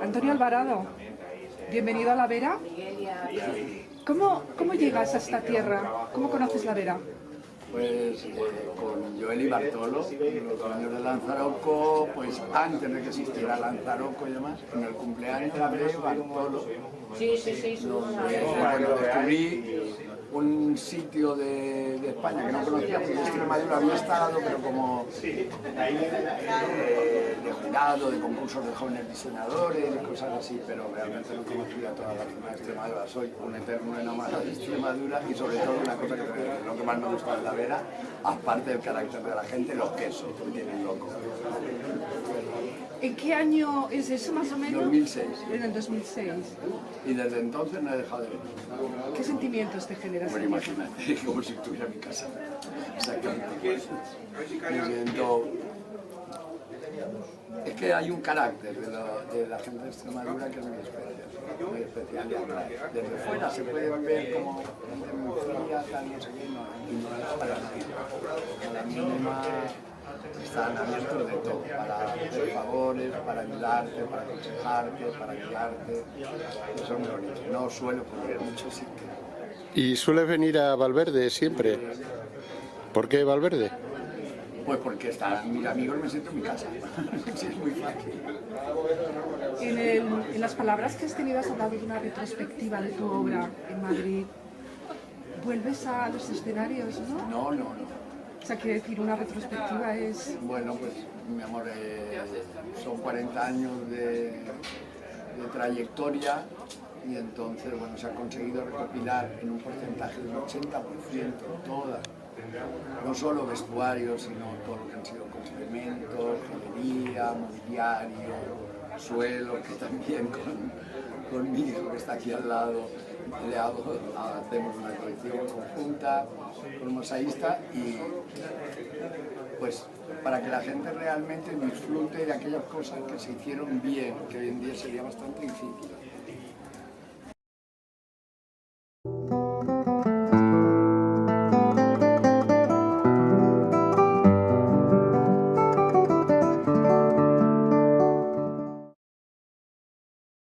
Antonio Alvarado, bienvenido a La Vera. ¿Cómo llegas a esta tierra? ¿Cómo conoces La Vera? Pues con Joel y Bartolo, los dueños de Lanzaroco, pues antes de que existiera Lanzaroco y demás, en el cumpleaños de Bartolo, donde descubrí un sitio de España que no conocía, porque Extremadura había estado, pero como de jurado, de concursos de jóvenes diseñadores y cosas así, pero realmente no conocía toda la zona de Extremadura. Soy un eterno enamorado de Extremadura y sobre todo una cosa que lo que más me gusta de La Vera, aparte del carácter de la gente, los quesos, que me tienen loco. ¿En qué año es eso más o menos? 2006. En el 2006. Y desde entonces no he dejado de venir. ¿Qué sentimientos te generas? Bueno, imagínate, como si estuviera en mi casa. Exactamente. Me siento... Es que hay un carácter de la gente de Extremadura que es muy especial y atrae. Desde fuera se puede ver como gente muy fría, tal, no sé qué, no es para nada. A la mínima están abiertos de todo, para hacer favores, para ayudarte, para aconsejarte, para guiarte. Eso es muy bonito. No suelo ocurrir mucho sitio. ¿Y sueles venir a Valverde siempre? ¿Por qué Valverde? Pues porque están mis amigos, me siento en mi casa. Sí, es muy fácil. En las palabras que has tenido has hablado de una retrospectiva de tu obra en Madrid. ¿Vuelves a los escenarios, no? No, no, no. O sea, quiere decir, una retrospectiva es... Bueno, pues, mi amor, son 40 años de trayectoria y entonces, bueno, se ha conseguido recopilar en un porcentaje del 80% toda, no solo vestuario, sino todo lo que han sido complementos, joyería, mobiliario, suelo, que también con mi hijo que está aquí al lado hacemos una colección conjunta con un mosaísta y pues para que la gente realmente disfrute de aquellas cosas que se hicieron bien, que hoy en día sería bastante difícil.